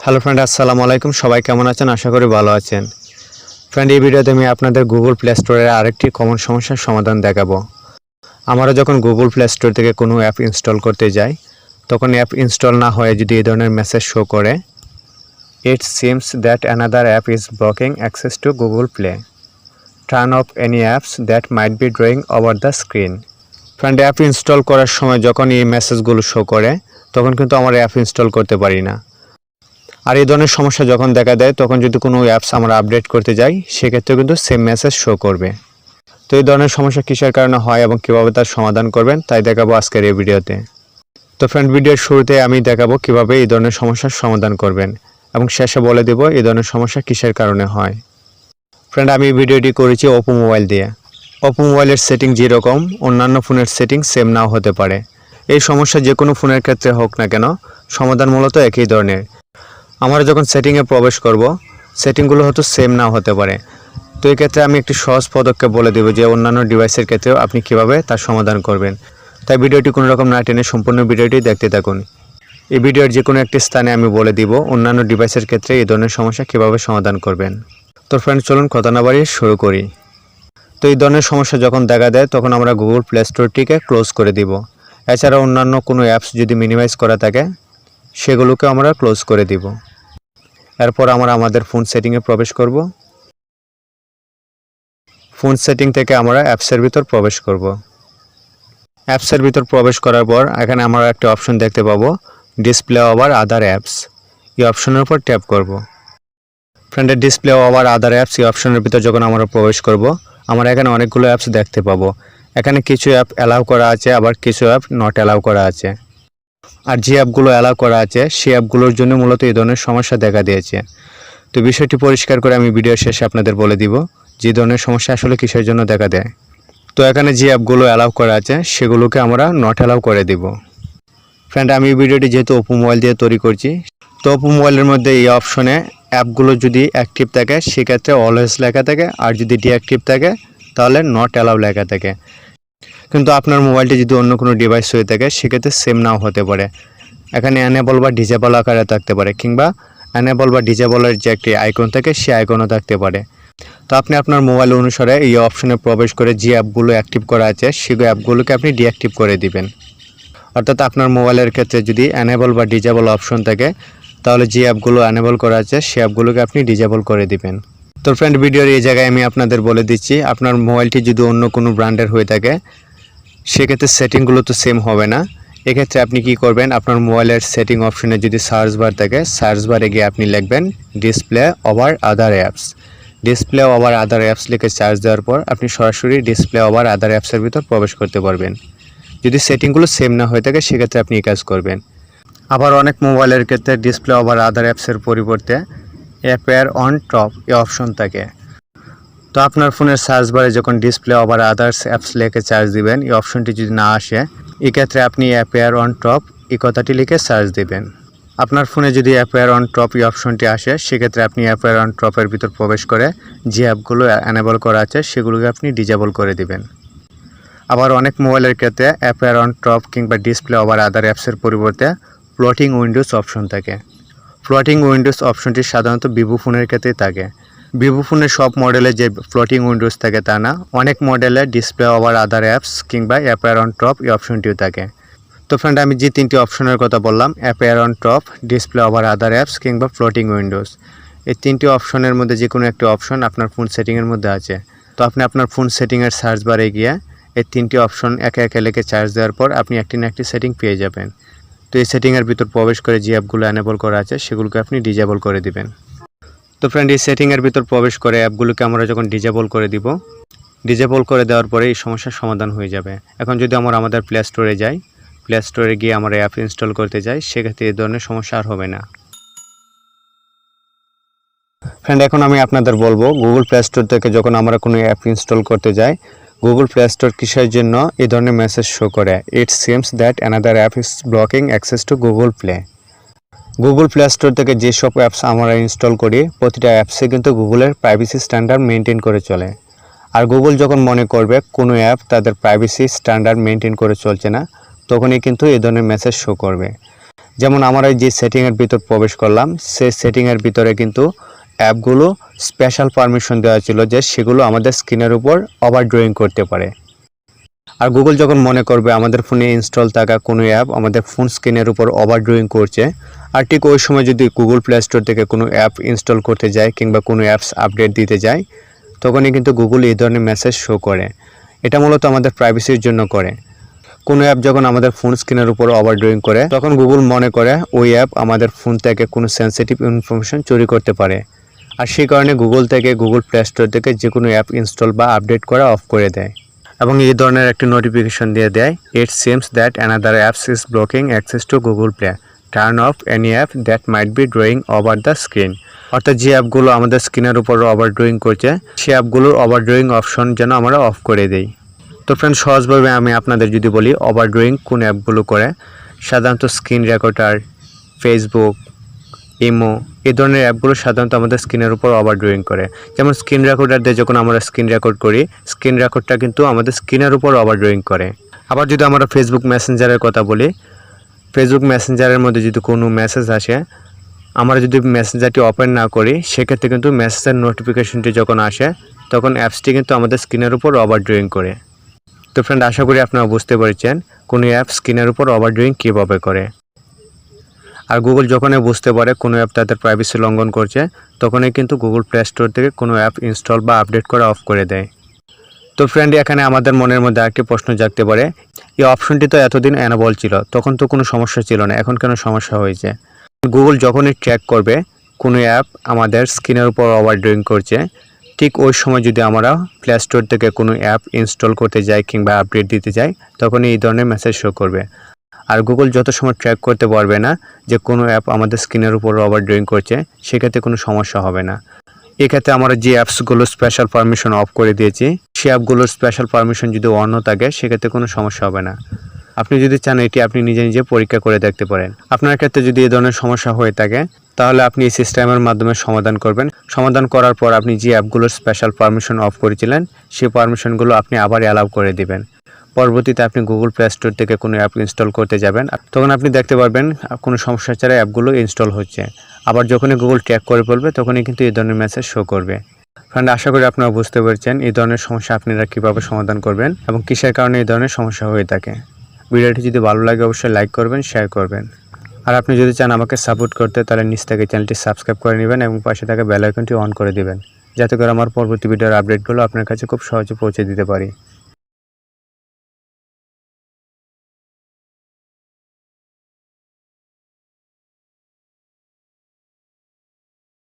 Hello friend, আসসালামু আলাইকুম। সবাই কেমন আছেন? আশা করি ভালো আছেন। ফ্রেন্ড, এই ভিডিওতে আমি আপনাদের গুগল প্লে স্টোরের আরেকটি কমন সমস্যার সমাধান দেখাবো। আমরা যখন গুগল প্লে স্টোর থেকে কোনো অ্যাপ ইনস্টল করতে যাই, তখন অ্যাপ ইনস্টল না হয়ে যদি এই ধরনের মেসেজ শো করে, it seems that another app is blocking access to Google play, turn off any apps that might be drawing over the screen. Friend, app install করার সময় যখন এই মেসেজগুলো শো করে, তখন কিন্তু আমরা অ্যাপ ইনস্টল করতে পারি না। আর এই ধরনের সমস্যা যখন দেখা দেয়, তখন যদি কোনো অ্যাপস আমরা আপডেট করতে যাই, সেক্ষেত্রে কিন্তু সেম মেসেজ শো করবে। তো এই ধরনের সমস্যা কিসের কারণে হয় এবং কীভাবে তার সমাধান করবেন, তাই দেখাবো আজকের এই ভিডিওতে। তো ফ্রেন্ড, ভিডিওর শুরুতে আমি দেখাবো কিভাবে এই ধরনের সমস্যার সমাধান করবেন এবং শেষে বলে দেব এই ধরনের সমস্যা কিসের কারণে হয়। ফ্রেন্ড, আমি ভিডিওটি করেছি ওপো মোবাইল দিয়ে। ওপো মোবাইলের সেটিং যেরকম, অন্যান্য ফোনের সেটিং সেম নাও হতে পারে। এই সমস্যা যে কোনো ফোনের ক্ষেত্রে হোক না কেন, সমাধান মূলত একই ধরনের। আমরা যখন সেটিংয়ে প্রবেশ করব, সেটিংগুলো হয়তো সেম নাও হতে পারে। তো এই ক্ষেত্রে আমি একটি সহজ পদক্ষেপ বলে দেব যে অন্যান্য ডিভাইসের ক্ষেত্রেও আপনি কিভাবে তার সমাধান করবেন। তাই ভিডিওটি কোনো রকম না টেনে সম্পূর্ণ ভিডিওটি দেখতে থাকুন। এই ভিডিওর যে কোনো একটি স্থানে আমি বলে দিব অন্যান্য ডিভাইসের ক্ষেত্রে এই ধরনের সমস্যা কিভাবে সমাধান করবেন। তো ফ্রেন্ড, চলুন কথা না বাড়িয়ে শুরু করি। তো এই ধরনের সমস্যা যখন দেখা দেয়, তখন আমরা গুগল প্লে স্টোরটিকে ক্লোজ করে দিব। এছাড়া অন্যান্য কোনো অ্যাপস যদি মিনিমাইজ করা থাকে, সেগুলোকে আমরা ক্লোজ করে দিব। এরপর আমরা আমাদের ফোন সেটিংয়ে প্রবেশ করব। ফোন সেটিং থেকে আমরা অ্যাপসের ভিতর প্রবেশ করব। অ্যাপসের ভিতর প্রবেশ করার পর এখানে আমরা একটা অপশন দেখতে পাবো, ডিসপ্লে ওভার আদার অ্যাপস। এই অপশনের উপর ট্যাপ করব। ফ্রেন্ডের ডিসপ্লে ওভার আদার অ্যাপস এই অপশনের ভিতর যখন আমরা প্রবেশ করব, আমরা এখানে অনেকগুলো অ্যাপস দেখতে পাবো। এখানে কিছু অ্যাপ অ্যালাউ করা আছে, আবার কিছু অ্যাপ নট অ্যালাউ করা আছে। আর যে অ্যাপগুলো অ্যালাউ করা আছে, সেই অ্যাপগুলোর জন্য মূলত এই ধরনের সমস্যা দেখা দিয়েছে। তো বিষয়টি পরিষ্কার করে আমি ভিডিওর শেষে আপনাদের বলে দিব যে ধরনের সমস্যা আসলে কিসের জন্য দেখা দেয়। তো এখানে যে অ্যাপগুলো অ্যালাউ করা আছে, সেগুলোকে আমরা নট অ্যালাউ করে দিব। ফ্রেন্ড, আমি এই ভিডিওটি যেহেতু ওপো মোবাইল দিয়ে তৈরি করছি, তো ওপো মোবাইলের মধ্যে এই অপশনে অ্যাপগুলো যদি অ্যাক্টিভ থাকে, সেক্ষেত্রে অলওয়েজ লেখা থাকে, আর যদি ডিঅ্যাক্টিভ থাকে তাহলে নট অ্যালাউ লেখা থাকে। কিন্তু আপনার মোবাইলটি যদি অন্য কোনো ডিভাইস হয়ে থাকে, সেক্ষেত্রে সেম নাও হতে পারে। এখানে অ্যানেবল বা ডিজেবল আকারে থাকতে পারে, কিংবা অ্যানেবল বা ডিজেবলের যে একটি আইকন থাকে, সেই আইকনও থাকতে পারে। তো আপনি আপনার মোবাইল অনুসারে এই অপশনে প্রবেশ করে যে অ্যাপগুলো অ্যাক্টিভ করা আছে, সেই অ্যাপগুলোকে আপনি ডিঅ্যাক্টিভ করে দিবেন। অর্থাৎ আপনার মোবাইলের ক্ষেত্রে যদি অ্যানেবল বা ডিজেবল অপশন থাকে, তাহলে যে অ্যাপগুলো অ্যানেবল করা আছে, সেই অ্যাপগুলোকে আপনি ডিজেবল করে দিবেন। তো ফ্রেন্ড, ভিডিওর এই জায়গায় আমি আপনাদের বলে দিচ্ছি, আপনার মোবাইলটি যদি অন্য কোনো ব্র্যান্ডের হয়ে থাকে, সেক্ষেত্রে সেটিংগুলো তো সেম হবে না। এক্ষেত্রে আপনি কি করবেন, আপনার মোবাইলের সেটিং অপশনে যদি সার্চ বার থাকে, সার্চ বারে গিয়ে আপনি লিখবেন ডিসপ্লে ওভার আদার অ্যাপস। ডিসপ্লে ওভার আদার অ্যাপস লিখে সার্চ দেওয়ার পর আপনি সরাসরি ডিসপ্লে ওভার আদার অ্যাপসের ভিতর প্রবেশ করতে পারবেন। যদি সেটিংগুলো সেম না হয়ে থাকে, সেক্ষেত্রে আপনি এই কাজ করবেন। আবার অনেক মোবাইলের ক্ষেত্রে ডিসপ্লে ওভার আদার অ্যাপসের পরিবর্তে অ্যাপেয়ার অন টপ এই অপশন থাকে। তো আপনার ফোনের সার্চ বারে যখন ডিসপ্লে ওভার আদার্স অ্যাপস লিখে সার্চ দিবেন, এই অপশনটি যদি না আসে, এক্ষেত্রে আপনি অ্যাপেয়ার অন টপ এই কথাটি লিখে সার্চ দিবেন। আপনার ফোনে যদি অ্যাপেয়ার অন টপ এই অপশনটি আসে, সেক্ষেত্রে আপনি অ্যাপেয়ার অন টপের ভিতর প্রবেশ করে যে অ্যাপগুলো অ্যানেবল করা আছে, সেগুলোকে আপনি ডিজেবল করে দিবেন। আবার অনেক মোবাইলের ক্ষেত্রে অ্যাপেয়ার অন টপ কিংবা ডিসপ্লে ওভার আদার অ্যাপসের পরিবর্তে ফ্লোটিং উইন্ডোজ অপশন থাকে। ফ্লোটিং উইন্ডোজ অপশনটি সাধারণত ভিভো ফোনের ক্ষেত্রেই থাকে। ভিভো ফোনের সব মডেলে যে ফ্লোটিং উইন্ডোজ থাকে তা না, অনেক মডেলে ডিসপ্লে ওভার আদার অ্যাপস কিংবা অ্যাপেয়ার অন টপ এই অপশনটিও থাকে। তো ফ্রেন্ড, আমি যে তিনটি অপশনের কথা বললাম, appear on top, display over other apps কিংবা ফ্লোটিং উইন্ডোজ, এই তিনটি অপশনের মধ্যে যে কোনো একটি অপশন আপনার ফোন সেটিংয়ের মধ্যে আছে। তো আপনি আপনার ফোন সেটিংয়ের সার্চ বারে গিয়ে এই তিনটি অপশন একে একে লিখে সার্চ দেওয়ার পর আপনি একটি না একটি সেটিং পেয়ে যাবেন। তো এই সেটিংয়ের ভিতর প্রবেশ করে যে অ্যাপগুলো অ্যানেবল করা আছে, সেগুলোকে আপনি ডিজেবল করে দিবেন। তো ফ্রেন্ড, এই সেটিংয়ের ভিতর প্রবেশ করে অ্যাপগুলোকে আমরা যখন ডিজেবল করে দিব, ডিজেবল করে দেওয়ার পরে এই সমস্যার সমাধান হয়ে যাবে। এখন যদি আমরা আমাদের প্লে স্টোরে যাই, প্লে স্টোরে গিয়ে আমরা অ্যাপ ইনস্টল করতে যাই, সেক্ষেত্রে এই ধরনের সমস্যা আর হবে না। ফ্রেন্ড, এখন আমি আপনাদের বলবো গুগল প্লে স্টোর থেকে যখন আমরা কোনো অ্যাপ ইনস্টল করতে যাই, গুগল প্লে স্টোর কিসের জন্য এই ধরনের মেসেজ শো করে, it seems that another app is blocking access to Google play. Google play store থেকে যেসব অ্যাপস আমরা ইনস্টল করি, প্রতিটা অ্যাপসে কিন্তু গুগলের প্রাইভেসি স্ট্যান্ডার্ড মেনটেন করে চলে। আর গুগল যখন মনে করবে কোনো অ্যাপ তাদের প্রাইভেসি স্ট্যান্ডার্ড মেনটেন করে চলছে না, তখনই কিন্তু এই ধরনের মেসেজ শো করবে। যেমন আমরা যে সেটিংয়ের ভিতর প্রবেশ করলাম সেই সেটিংয়ের ভিতরে কিন্তু অ্যাপগুলো স্পেশাল পারমিশন দেওয়া ছিল যে সেগুলো আমাদের স্ক্রিনের উপর ওভার ড্রয়িং করতে পারে। আর গুগল যখন মনে করবে আমাদের ফোনে ইনস্টল থাকা কোনো অ্যাপ আমাদের ফোন স্ক্রিনের উপর ওভার ড্রয়িং করছে, আর ঠিক ওই সময় যদি গুগল প্লে স্টোর থেকে কোনো অ্যাপ ইনস্টল করতে যায় কিংবা কোনো অ্যাপস আপডেট দিতে যায়, তখনই কিন্তু গুগল এই ধরনের মেসেজ শো করে। এটা মূলত আমাদের প্রাইভেসির জন্য করে। কোনো অ্যাপ যখন আমাদের ফোন স্ক্রিনের উপর ওভার ড্রয়িং করে তখন গুগল মনে করে ওই অ্যাপ আমাদের ফোন থেকে কোনো সেন্সিটিভ ইনফরমেশন চুরি করতে পারে। আর সেই কারণে গুগল থেকে গুগল প্লে স্টোর থেকে যে কোনো অ্যাপ ইনস্টল বা আপডেট করা অফ করে দেয় এবং এই ধরনের একটি নোটিফিকেশন দিয়ে দেয়, it seems that another apps is blocking access to Google play, turn off any app that might be drawing over the screen. অর্থাৎ যে অ্যাপগুলো আমাদের স্ক্রিনের উপর ওভার ড্রয়িং করছে সেই অ্যাপগুলোর ওভার ড্রয়িং অপশন যেন আমরা অফ করে দিই। তো ফ্রেন্ড, সহজভাবে আমি আপনাদের যদি বলি ওভার ড্রয়িং কোন অ্যাপগুলো করে, সাধারণত স্ক্রিন রেকর্ডার, ফেসবুক, ইমো এই ধরনের অ্যাপগুলো সাধারণত আমাদের স্ক্রিনের উপর ওভার ড্রয়িং করে। যেমন স্ক্রিন রেকর্ডার দিয়ে যখন আমরা স্ক্রিন রেকর্ড করি, স্ক্রিন রেকর্ডটা কিন্তু আমাদের স্ক্রিনের উপর ওভার ড্রয়িং করে। আবার যদি আমরা ফেসবুক মেসেঞ্জারের কথা বলি, ফেসবুক মেসেঞ্জারের মধ্যে যদি কোনো মেসেজ আসে, আমরা যদি মেসেঞ্জারটি ওপেন না করি সেক্ষেত্রে কিন্তু মেসেজের নোটিফিকেশনটি যখন আসে তখন অ্যাপসটি কিন্তু আমাদের স্ক্রিনের উপর ওভার ড্রয়িং করে। তো ফ্রেন্ড, আশা করি আপনারা বুঝতে পেরেছেন কোনো অ্যাপ স্ক্রিনের উপর ওভার ড্রয়িং কীভাবে করে। আর গুগল যখনই বুঝতে পারে কোনো অ্যাপ তাদের প্রাইভেসি লঙ্ঘন করছে তখনই কিন্তু গুগল প্লে স্টোর থেকে কোনো অ্যাপ ইনস্টল বা আপডেট করা অফ করে দেয়। তো ফ্রেন্ড, এখানে আমাদের মনের মধ্যে আরেকটি প্রশ্ন জাগতে পারে, এই অপশনটি তো এতদিন অ্যানাবল ছিল, তখন তো কোনো সমস্যা ছিল না, এখন কেন সমস্যা হয়েছে? গুগল যখনই ট্র্যাক করবে কোনো অ্যাপ আমাদের স্ক্রিনের উপর ওভার ড্রয়িং করছে, ঠিক ওই সময় যদি আমরা প্লে স্টোর থেকে কোনো অ্যাপ ইনস্টল করতে যাই কিংবা আপডেট দিতে যাই তখনই এই ধরনের মেসেজ শো করবে। আর গুগল যত সময় ট্র্যাক করতে পারবে না যে কোনো অ্যাপ আমাদের স্ক্রিনের উপর ওভার ড্রয়িং করছে সেক্ষেত্রে কোনো সমস্যা হবে না। এক্ষেত্রে আমরা যে অ্যাপসগুলো স্পেশাল পারমিশন অফ করে দিয়েছি সেই অ্যাপগুলোর স্পেশাল পারমিশন যদি অন থাকে সেক্ষেত্রে কোনো সমস্যা হবে না। আপনি যদি চান এটি আপনি নিজে নিজে পরীক্ষা করে দেখতে পারেন। আপনার ক্ষেত্রে যদি এই ধরনের সমস্যা হয়ে থাকে তাহলে আপনি এই সিস্টেমের মাধ্যমে সমাধান করবেন। সমাধান করার পর আপনি যে অ্যাপগুলোর স্পেশাল পারমিশন অফ করেছিলেন সেই পারমিশনগুলো আপনি আবার অ্যালাউ করে দিবেন। পরবর্তীতে আপনি গুগল প্লে স্টোর থেকে কোনো অ্যাপ ইনস্টল করতে যাবেন, তখন আপনি দেখতে পারবেন কোনো সমস্যা ছাড়া অ্যাপগুলো ইনস্টল হচ্ছে। আবার যখনই গুগল ট্র্যাক করে ফেলবে তখনই কিন্তু এই ধরনের মেসেজ শো করবে। ফ্রেন্ড, আশা করি আপনারা বুঝতে পেরেছেন এই ধরনের সমস্যা আপনারা কীভাবে সমাধান করবেন এবং কিসের কারণে এই ধরনের সমস্যা হয়ে থাকে। ভিডিওটি যদি ভালো লাগে অবশ্যই লাইক করবেন, শেয়ার করবেন। আর আপনি যদি চান আমাকে সাপোর্ট করতে তাহলে নিচ থেকে চ্যানেলটি সাবস্ক্রাইব করে নেবেন এবং পাশে থাকা বেল আইকনটি অন করে দিবেন, যাতে করে আমার পরবর্তী ভিডিওর আপডেটগুলো আপনার কাছে খুব সহজে পৌঁছে দিতে পারি।